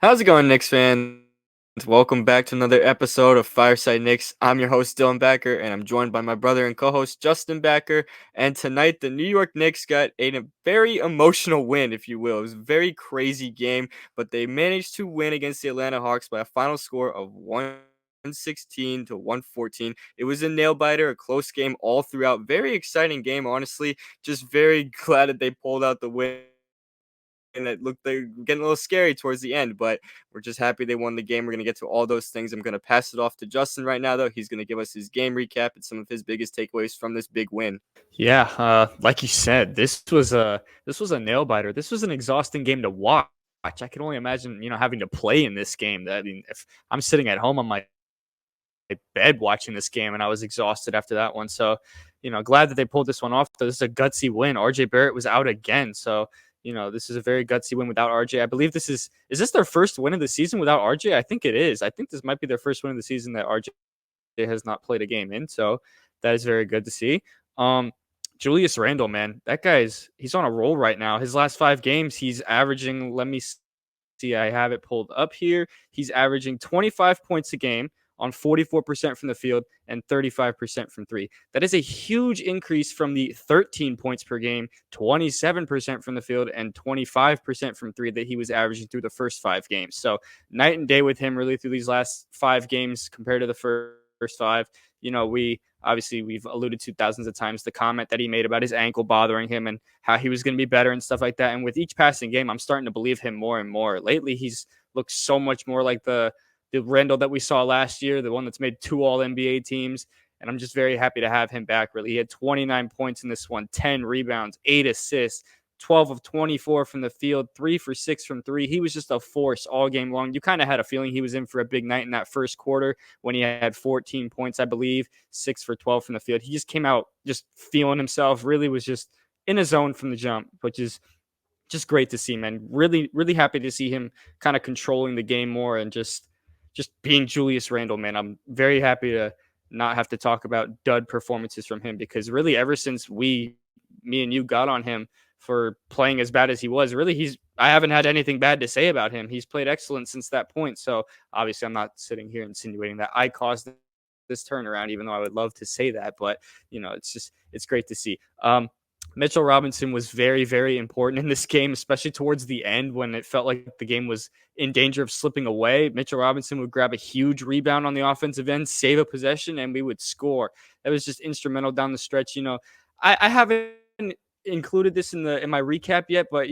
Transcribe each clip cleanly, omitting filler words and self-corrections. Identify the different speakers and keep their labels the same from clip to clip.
Speaker 1: How's it going, Knicks fans? Welcome back to another episode of Fireside Knicks. I'm your host, Dylan Backer, and I'm joined by my brother and co-host, Justin Backer. And tonight, the New York Knicks got a very emotional win, if you will. It was a very crazy game, but they managed to win against the Atlanta Hawks by a final score of 116 to 114. It was a nail biter, a close game all throughout. Very exciting game, honestly. Just very glad that they pulled out the win, and it looked they're getting a little scary towards the end, but we're just happy they won the game. We're gonna get to all those things. I'm gonna pass it off to Justin right now, though. He's gonna give us his game recap and some of his biggest takeaways from this big win.
Speaker 2: Yeah, like you said, this was a nail biter. This was an exhausting game to watch. I can only imagine, having to play in this game. I mean, if I'm sitting at home on my bed watching this game, and I was exhausted after that one. So, glad that they pulled this one off. This is a gutsy win. RJ Barrett was out again, so this is a very gutsy win without RJ. I believe is this their first win of the season without RJ? I think it is. I think this might be their first win of the season that RJ has not played a game in. So that is very good to see. Um, Julius Randle, man, that he's on a roll right now. His last 5 games, he's averaging. Let me see, I have it pulled up here. He's averaging 25 points a game on 44% from the field and 35% from three. That is a huge increase from the 13 points per game, 27% from the field, and 25% from three that he was averaging through the first 5 games. So night and day with him really through these last 5 games compared to the first five. We've alluded to thousands of times the comment that he made about his ankle bothering him and how he was going to be better and stuff like that. And with each passing game, I'm starting to believe him more and more. Lately, he's looked so much more like the Randall that we saw last year, the one that's made 2 All NBA teams. And I'm just very happy to have him back. Really, he had 29 points in this one, 10 rebounds, 8 assists, 12 of 24 from the field, 3 for 6 from three. He was just a force all game long. You kind of had a feeling he was in for a big night in that first quarter when he had 14 points, I believe, 6 for 12 from the field. He just came out just feeling himself, really was just in a zone from the jump, which is just great to see, man. Really, really happy to see him kind of controlling the game more and just being Julius Randle, man. I'm very happy to not have to talk about dud performances from him because really ever since me and you got on him for playing as bad as he was, really I haven't had anything bad to say about him. He's played excellent since that point. So obviously I'm not sitting here insinuating that I caused this turnaround, even though I would love to say that, but it's great to see. Mitchell Robinson was very, very important in this game, especially towards the end when it felt like the game was in danger of slipping away. Mitchell Robinson would grab a huge rebound on the offensive end, save a possession, and we would score. That was just instrumental down the stretch. I haven't included this in my recap yet, but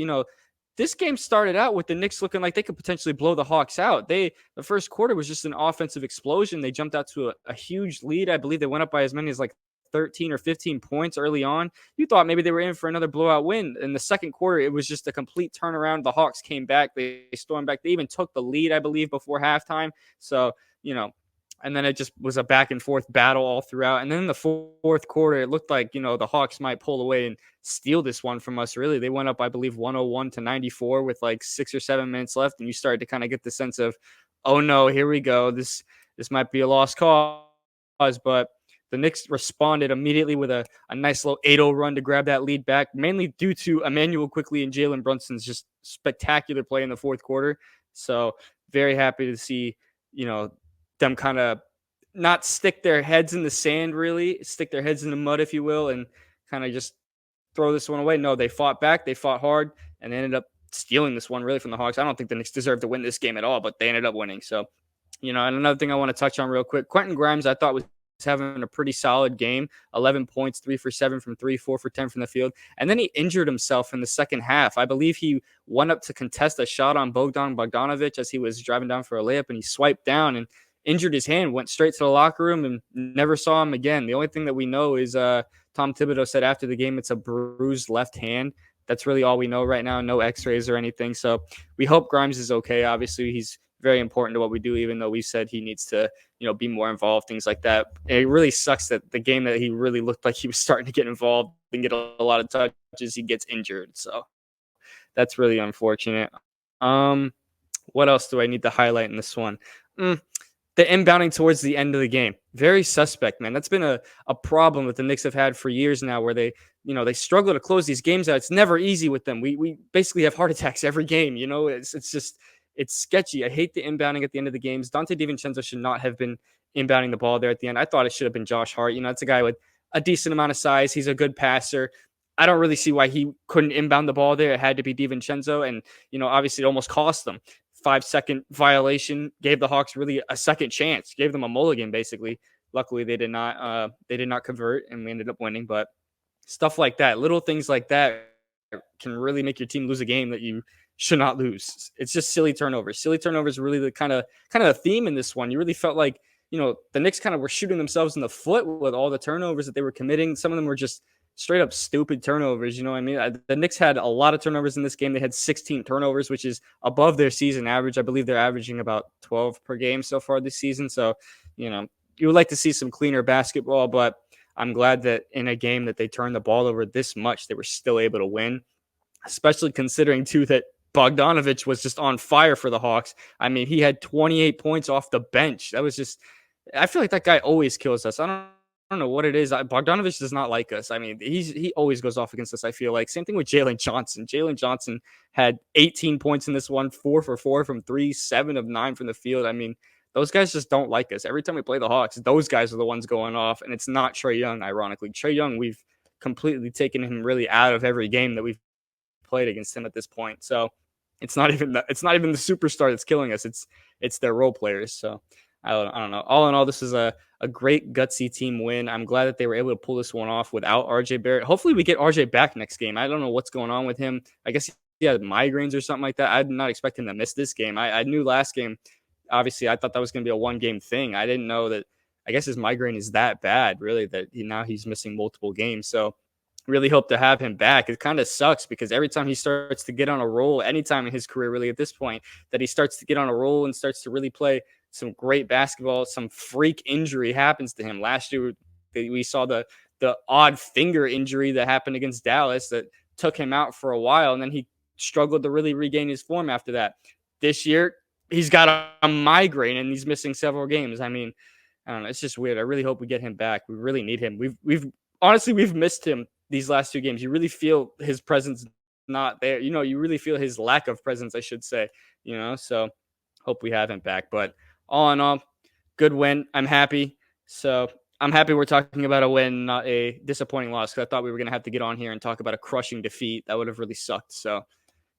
Speaker 2: this game started out with the Knicks looking like they could potentially blow the Hawks out. The first quarter was just an offensive explosion. They jumped out to a huge lead. I believe they went up by as many as like 13 or 15 points early on. You thought maybe they were in for another blowout win. In the second quarter, it was just a complete turnaround. The Hawks came back. They stormed back. They even took the lead, I believe, before halftime. So, and then it just was a back and forth battle all throughout. And then in the fourth quarter, it looked like, the Hawks might pull away and steal this one from us. Really, they went up, I believe, 101 to 94 with like 6 or 7 minutes left. And you started to kind of get the sense of, oh no, here we go. This might be a lost cause. But the Knicks responded immediately with a nice little 8-0 run to grab that lead back, mainly due to Emmanuel Quickly and Jalen Brunson's just spectacular play in the fourth quarter. So very happy to see, them kind of not stick their heads in the sand, really, stick their heads in the mud, if you will, and kind of just throw this one away. No, they fought back, they fought hard, and they ended up stealing this one really from the Hawks. I don't think the Knicks deserved to win this game at all, but they ended up winning. So, and another thing I want to touch on real quick, Quentin Grimes, I thought was having a pretty solid game. 11 points, 3 for 7 from three, 4 for 10 from the field. And then he injured himself in the second half. I believe he went up to contest a shot on Bogdan Bogdanovic as he was driving down for a layup, and he swiped down and injured his hand, went straight to the locker room and never saw him again. The only thing that we know is Tom Thibodeau said after the game it's a bruised left hand. That's really all we know right now. No x-rays or anything. So we hope Grimes is okay. Obviously, he's very important to what we do, even though we said he needs to, be more involved, things like that. And it really sucks that the game that he really looked like he was starting to get involved and get a lot of touches, he gets injured. So that's really unfortunate. What else do I need to highlight in this one? The inbounding towards the end of the game. Very suspect, man. That's been a problem that the Knicks have had for years now where they struggle to close these games out. It's never easy with them. We basically have heart attacks every game. It's just It's sketchy. I hate the inbounding at the end of the games. Dante DiVincenzo should not have been inbounding the ball there at the end. I thought it should have been Josh Hart. It's a guy with a decent amount of size. He's a good passer. I don't really see why he couldn't inbound the ball there. It had to be DiVincenzo, and obviously it almost cost them. 5-second violation gave the Hawks really a second chance, gave them a mulligan basically. Luckily, they did not. They did not convert, and we ended up winning. But stuff like that, little things like that, can really make your team lose a game that you should not lose. It's just silly turnovers. Silly turnovers are really the kind of a theme in this one. You really felt like the Knicks kind of were shooting themselves in the foot with all the turnovers that they were committing. Some of them were just straight up stupid turnovers. You know what I mean? The Knicks had a lot of turnovers in this game. They had 16 turnovers, which is above their season average. I believe they're averaging about 12 per game so far this season. So, you would like to see some cleaner basketball, but I'm glad that in a game that they turned the ball over this much, they were still able to win, especially considering, too, that Bogdanovich was just on fire for the Hawks. I mean, he had 28 points off the bench. That was just, I feel like that guy always kills us. I don't know what it is. Bogdanovich does not like us. I mean, he always goes off against us, I feel like. Same thing with Jalen Johnson. Jalen Johnson had 18 points in this one, 4 for 4 from 3, 7 of 9 from the field. I mean, those guys just don't like us. Every time we play the Hawks, those guys are the ones going off, and it's not Trae Young, ironically. Trae Young, we've completely taken him really out of every game that we've played against him at this point. So it's not even the superstar that's killing us. It's their role players. So I don't know. All in all, this is a great gutsy team win. I'm glad that they were able to pull this one off without RJ Barrett. Hopefully we get RJ back next game. I don't know what's going on with him. I guess he had migraines or something like that. I did not expect him to miss this game. I knew last game, obviously I thought that was going to be a one game thing. I didn't know that. I guess his migraine is that bad, really, that now he's missing multiple games. So really hope to have him back. It kind of sucks because every time he starts to get on a roll, anytime in his career, really at this point, that he starts to get on a roll and starts to really play some great basketball, some freak injury happens to him. Last year, we saw the odd finger injury that happened against Dallas that took him out for a while, and then he struggled to really regain his form after that. This year, he's got a migraine and he's missing several games. I mean, I don't know. It's just weird. I really hope we get him back. We really need him. We've missed him these last 2 games. You really feel his presence not there. You really feel his lack of presence, I should say. So hope we have him back. But all in all, good win. I'm happy. So I'm happy we're talking about a win, not a disappointing loss, because I thought we were going to have to get on here and talk about a crushing defeat. That would have really sucked. So,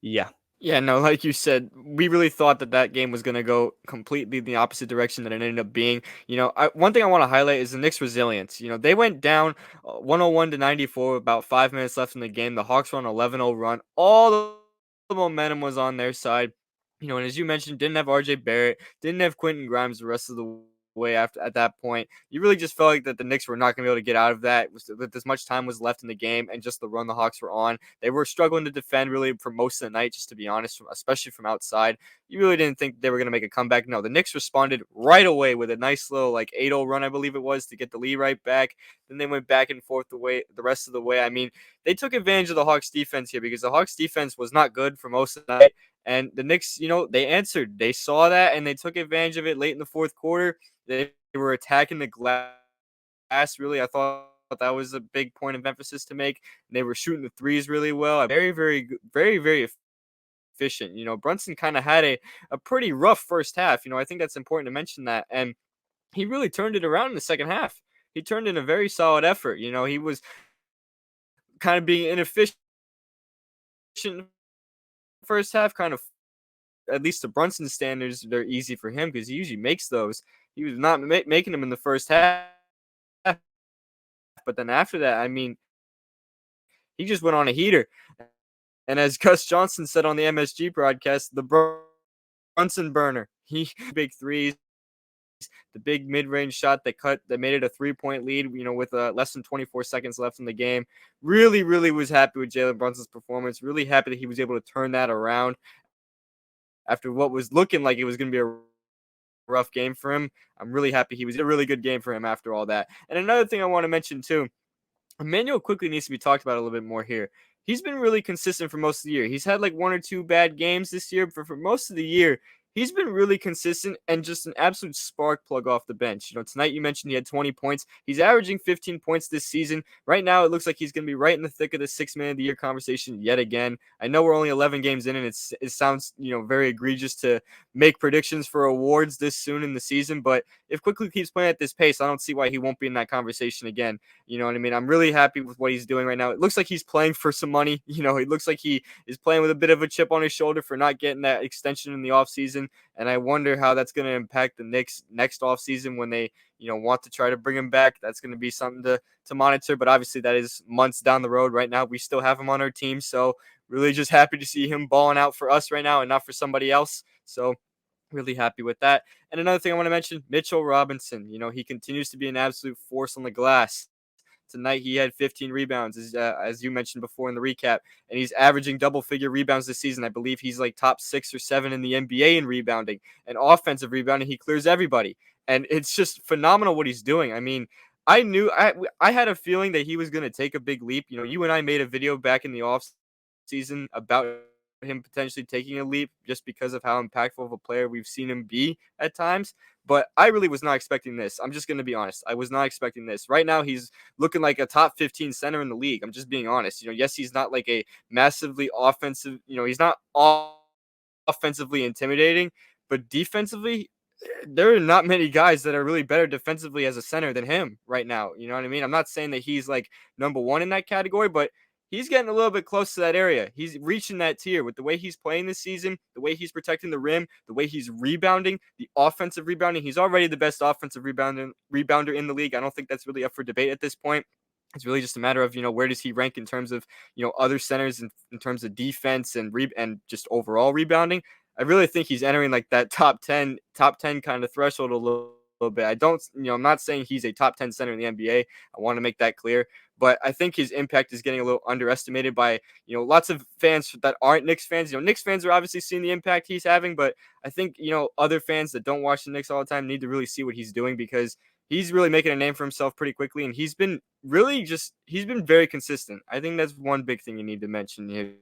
Speaker 2: yeah.
Speaker 1: Yeah, no, like you said, we really thought that game was going to go completely the opposite direction that it ended up being. One thing I want to highlight is the Knicks' resilience. They went down 101 to 94 with about 5 minutes left in the game. The Hawks were on an 11-0 run. All the momentum was on their side. And as you mentioned, didn't have RJ Barrett, didn't have Quentin Grimes the rest of the way after at that point. You really just felt like that the Knicks were not going to be able to get out of that with as much time was left in the game and just the run the Hawks were on. They were struggling to defend really for most of the night, just to be honest, especially from outside. You really didn't think they were going to make a comeback. No, the Knicks responded right away with a nice little 8-0 run, I believe it was, to get the lead right back. Then they went back and forth the rest of the way. I mean, they took advantage of the Hawks defense here because the Hawks defense was not good for most of the night. And the Knicks, they answered. They saw that and they took advantage of it late in the fourth quarter. They were attacking the glass, really. I thought that was a big point of emphasis to make. They were shooting the threes really well. Very, very, very, very efficient. Brunson kind of had a pretty rough first half. I think that's important to mention that. And he really turned it around in the second half. He turned in a very solid effort. He was kind of being inefficient first half, kind of, at least the Brunson standards, they're easy for him because he usually makes those. He was not making them in the first half. But then after that, I mean, he just went on a heater. And as Gus Johnson said on the MSG broadcast, the Brunson burner. He big threes, the big mid-range shot that made it a 3-point lead, with less than 24 seconds left in the game. Really, really was happy with Jalen Brunson's performance. Really happy that he was able to turn that around after what was looking like it was going to be a rough game for him. I'm really happy he was a really good game for him after all that. And another thing I want to mention too, Emmanuel quickly needs to be talked about a little bit more here. He's been really consistent for most of the year. He's had 1 or 2 bad games this year, but for most of the year, he's been really consistent and just an absolute spark plug off the bench. Tonight you mentioned he had 20 points. He's averaging 15 points this season. Right now, it looks like he's going to be right in the thick of the six man of the year conversation yet again. I know we're only 11 games in, and it sounds very egregious to make predictions for awards this soon in the season, but if Quickly keeps playing at this pace, I don't see why he won't be in that conversation again. You know what I mean? I'm really happy with what he's doing right now. It looks like he's playing for some money. It looks like he is playing with a bit of a chip on his shoulder for not getting that extension in the offseason. And I wonder how that's going to impact the Knicks next offseason when they, want to try to bring him back. That's going to be something to monitor. But obviously, that is months down the road. Right now, we still have him on our team. So really just happy to see him balling out for us right now and not for somebody else. So really happy with that. And another thing I want to mention, Mitchell Robinson. He continues to be an absolute force on the glass. Tonight he had 15 rebounds, as you mentioned before in the recap, and he's averaging double-figure rebounds this season. I believe he's like top 6 or 7 in the NBA in rebounding and offensive rebounding. He clears everybody, and it's just phenomenal what he's doing. I mean, I had a feeling that he was going to take a big leap. You and I made a video back in the off season about him potentially taking a leap just because of how impactful of a player we've seen him be at times. But I really was not expecting this. I'm just going to be honest. I was not expecting this. Right now, he's looking like a top 15 center in the league. I'm just being honest. Yes, he's not like a massively offensive, he's not offensively intimidating, but defensively, there are not many guys that are really better defensively as a center than him right now. You know what I mean? I'm not saying that he's like number one in that category, but he's getting a little bit close to that area. He's reaching that tier with the way he's playing this season, the way he's protecting the rim, the way he's rebounding, the offensive rebounding. He's already the best offensive rebounder in the league. I don't think that's really up for debate at this point. It's really just a matter of, where does he rank in terms of, other centers in terms of defense and just overall rebounding. I really think he's entering like that top 10 kind of threshold a little bit. I don't, I'm not saying he's a top 10 center in the NBA. I want to make that clear, but I think his impact is getting a little underestimated by, lots of fans that aren't Knicks fans. Knicks fans are obviously seeing the impact he's having, but I think, other fans that don't watch the Knicks all the time need to really see what he's doing because he's really making a name for himself pretty quickly. And he's been very consistent. I think that's one big thing you need to mention here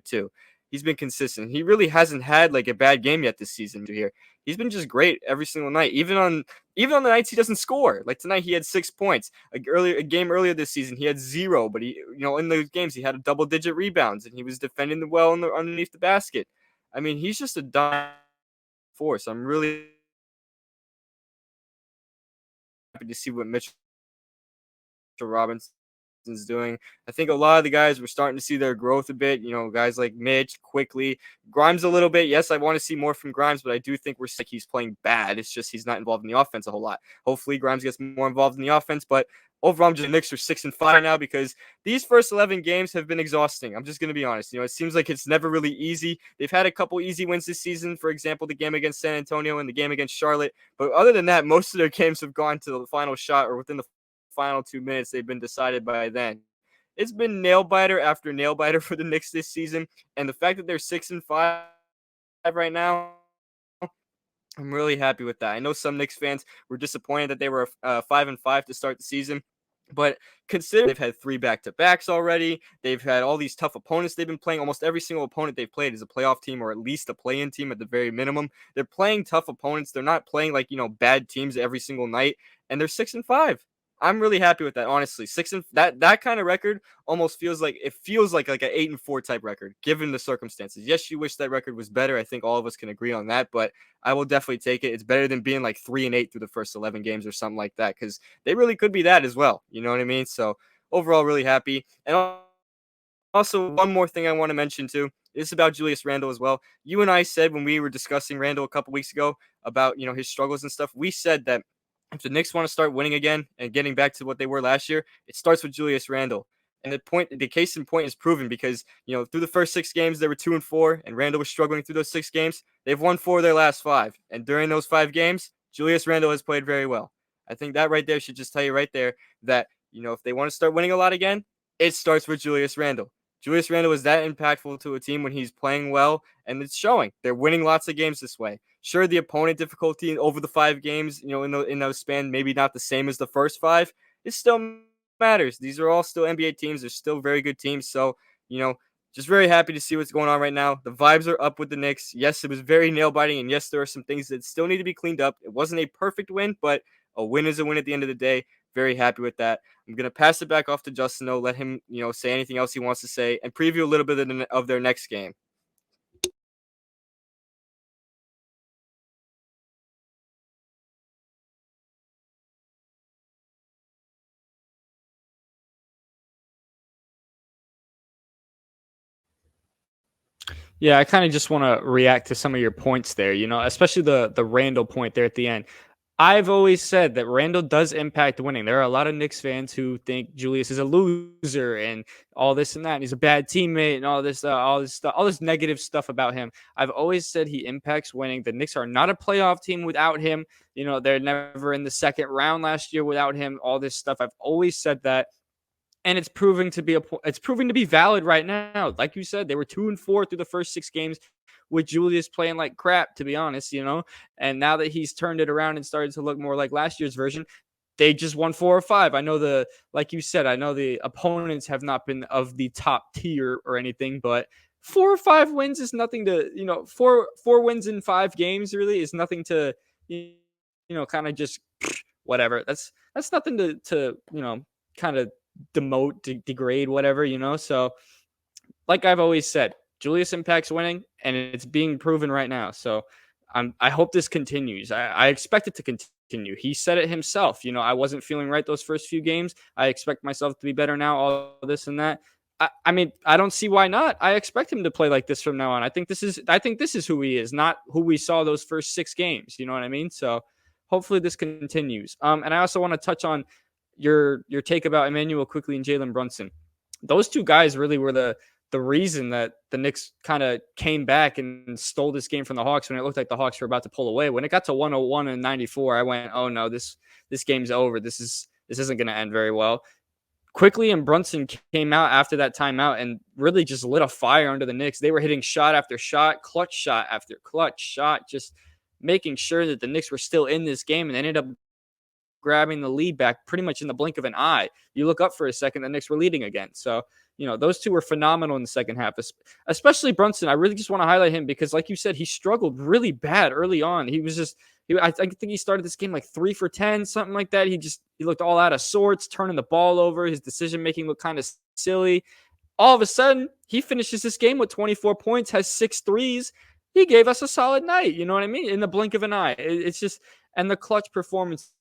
Speaker 1: too. He's been consistent. He really hasn't had like a bad game yet this season here. He's been just great every single night, even on the nights he doesn't score. Like tonight, he had 6 points. A game earlier this season, he had 0. But in those games, he had a double-digit rebounds and he was defending the well underneath the basket. I mean, he's just a dynamic force. I'm really happy to see what Mitchell Robinson's doing. I think a lot of the guys we're starting to see their growth a bit. Guys like Mitch, Quickly, Grimes a little bit. Yes, I want to see more from Grimes, but I do think he's playing bad. It's just he's not involved in the offense a whole lot. Hopefully, Grimes gets more involved in the offense, but overall, I'm just the Knicks are 6-5 now because these first 11 games have been exhausting. I'm just going to be honest. It seems like it's never really easy. They've had a couple easy wins this season. For example, the game against San Antonio and the game against Charlotte. But other than that, most of their games have gone to the final shot or within the final 2 minutes. They've been decided by then. It's been nail biter after nail biter for the Knicks this season, and the fact that they're 6-5 right now, I'm really happy with that. I know some Knicks fans were disappointed that they were 5-5 to start the season, but consider they've had 3 back-to-backs already. They've had all these tough opponents they've been playing. Almost every single opponent they've played is a playoff team or at least a play-in team at the very minimum. They're playing tough opponents. They're not playing like bad teams every single night, and they're 6-5. I'm really happy with that, honestly. That kind of record almost feels like an 8-4 type record, given the circumstances. Yes, you wish that record was better. I think all of us can agree on that, but I will definitely take it. It's better than being like 3-8 through the first 11 games or something like that, because they really could be that as well. You know what I mean? So overall, really happy. And also, one more thing I want to mention too. It's about Julius Randle as well. You and I said when we were discussing Randle a couple weeks ago about his struggles and stuff, we said that if the Knicks want to start winning again and getting back to what they were last year, it starts with Julius Randle. And the case in point is proven because through the first 6 games they were 2-4, and Randle was struggling through those 6 games. They've won 4 of their last 5, and during those 5 games, Julius Randle has played very well. I think that right there should just tell you right there that if they want to start winning a lot again, it starts with Julius Randle. Julius Randle is that impactful to a team when he's playing well, and it's showing. They're winning lots of games this way. Sure, the opponent difficulty over the 5 games, in those span, maybe not the same as the first 5. It still matters. These are all still NBA teams. They're still very good teams. So, just very happy to see what's going on right now. The vibes are up with the Knicks. Yes, it was very nail biting, and yes, there are some things that still need to be cleaned up. It wasn't a perfect win, but a win is a win at the end of the day. Very happy with that. I'm gonna pass it back off to Justin though. Let him, say anything else he wants to say and preview a little bit of their next game.
Speaker 2: Yeah, I kind of just want to react to some of your points there, especially the Randall point there at the end. I've always said that Randall does impact winning. There are a lot of Knicks fans who think Julius is a loser and all this and that, and he's a bad teammate and all this stuff, all this negative stuff about him. I've always said he impacts winning. The Knicks are not a playoff team without him. They're never in the second round last year without him. All this stuff. I've always said that, and it's proving to be valid right now. Like you said, they were 2-4 through the first 6 games with Julius playing like crap, to be honest. And now that he's turned it around and started to look more like last year's version, they just won 4 or 5. I know like you said, I know the opponents have not been of the top tier or anything, but 4 or 5 wins is nothing to, four wins in 5 games really is nothing to, kind of just whatever. That's nothing to kind of demote, degrade, whatever. So, like I've always said, Julius impacts winning, and it's being proven right now. So, I hope this continues. I expect it to continue. He said it himself. I wasn't feeling right those first few games. I expect myself to be better now. All this and that. I mean, I don't see why not. I expect him to play like this from now on. I think this is who he is, not who we saw those first 6 games. You know what I mean? So hopefully this continues. And I also want to touch on your take about Emmanuel Quickly and Jalen Brunson. Those two guys really were the reason that the Knicks kind of came back and stole this game from the Hawks when it looked like the Hawks were about to pull away. When it got to 101 and 94, I went, "Oh no, this game's over. This isn't going to end very well." Quickly and Brunson came out after that timeout and really just lit a fire under the Knicks. They were hitting shot after shot after clutch shot, just making sure that the Knicks were still in this game, and ended up grabbing the lead back pretty much in the blink of an eye. You look up for a second, the Knicks were leading again. So, those two were phenomenal in the second half, especially Brunson. I really just want to highlight him because, like you said, he struggled really bad early on. I think he started this game like 3 for 10, something like that. He looked all out of sorts, turning the ball over. His decision making looked kind of silly. All of a sudden, he finishes this game with 24 points, has 6 threes. He gave us a solid night. You know what I mean? In the blink of an eye. It's just, and the clutch performance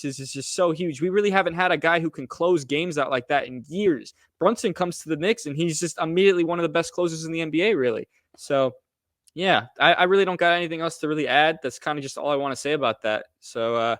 Speaker 2: is just so huge. We really haven't had a guy who can close games out like that in years. Brunson comes to the Knicks, and he's just immediately one of the best closers in the NBA, really. So, yeah, I really don't got anything else to really add. That's kind of just all I want to say about that. So,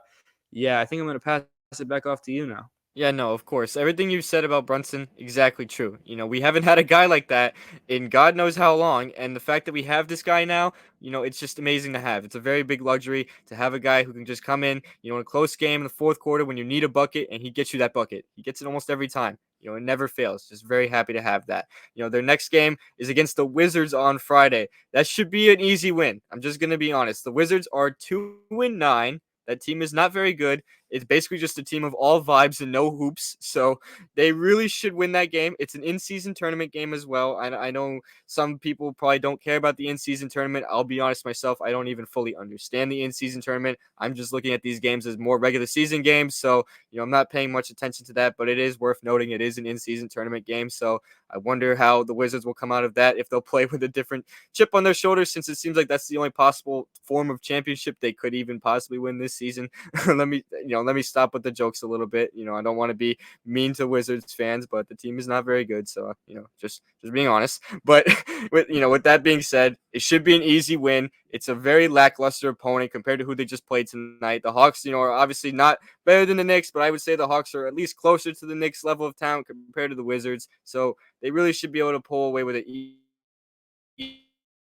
Speaker 2: yeah, I think I'm going to pass it back off to you now.
Speaker 1: Yeah, no, of course. Everything you've said about Brunson, exactly true. We haven't had a guy like that in God knows how long. And the fact that we have this guy now, it's just amazing to have. It's a very big luxury to have a guy who can just come in a close game in the fourth quarter when you need a bucket and he gets you that bucket. He gets it almost every time. It never fails. Just very happy to have that. Their next game is against the Wizards on Friday. That should be an easy win. I'm just going to be honest. The Wizards are 2-9. That team is not very good. It's basically just a team of all vibes and no hoops. So they really should win that game. It's an in-season tournament game as well. I know some people probably don't care about the in-season tournament. I'll be honest myself. I don't even fully understand the in-season tournament. I'm just looking at these games as more regular season games. So, I'm not paying much attention to that, but it is worth noting it is an in-season tournament game. So I wonder how the Wizards will come out of that, if they'll play with a different chip on their shoulders, since it seems like that's the only possible form of championship they could even possibly win this season. Let me stop with the jokes a little bit. I don't want to be mean to Wizards fans, but the team is not very good. So, just being honest. But with that being said, it should be an easy win. It's a very lackluster opponent compared to who they just played tonight. The Hawks, are obviously not better than the Knicks, but I would say the Hawks are at least closer to the Knicks level of talent compared to the Wizards. So they really should be able to pull away with an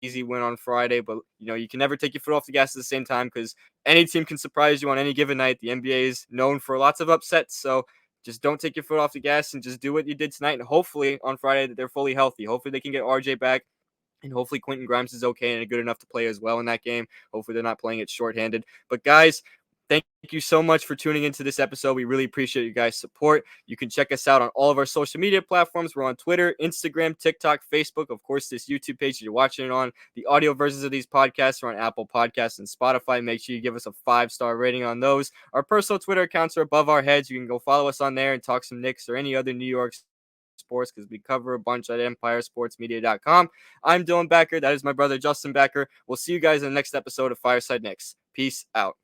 Speaker 1: easy win on Friday. But you can never take your foot off the gas at the same time, because any team can surprise you on any given night. The NBA is known for lots of upsets, so just don't take your foot off the gas and just do what you did tonight. And hopefully on Friday that they're fully healthy. Hopefully they can get RJ back. And hopefully Quentin Grimes is okay and good enough to play as well in that game. Hopefully they're not playing it shorthanded. But guys, thank you so much for tuning into this episode. We really appreciate you guys' support. You can check us out on all of our social media platforms. We're on Twitter, Instagram, TikTok, Facebook, of course, this YouTube page that you're watching it on. The audio versions of these podcasts are on Apple Podcasts and Spotify. Make sure you give us a 5-star rating on those. Our personal Twitter accounts are above our heads. You can go follow us on there and talk some Knicks or any other New York sports because we cover a bunch at empiresportsmedia.com. I'm Dylan Backer. That is my brother Justin Backer. We'll see you guys in the next episode of Fireside Knicks. Peace out.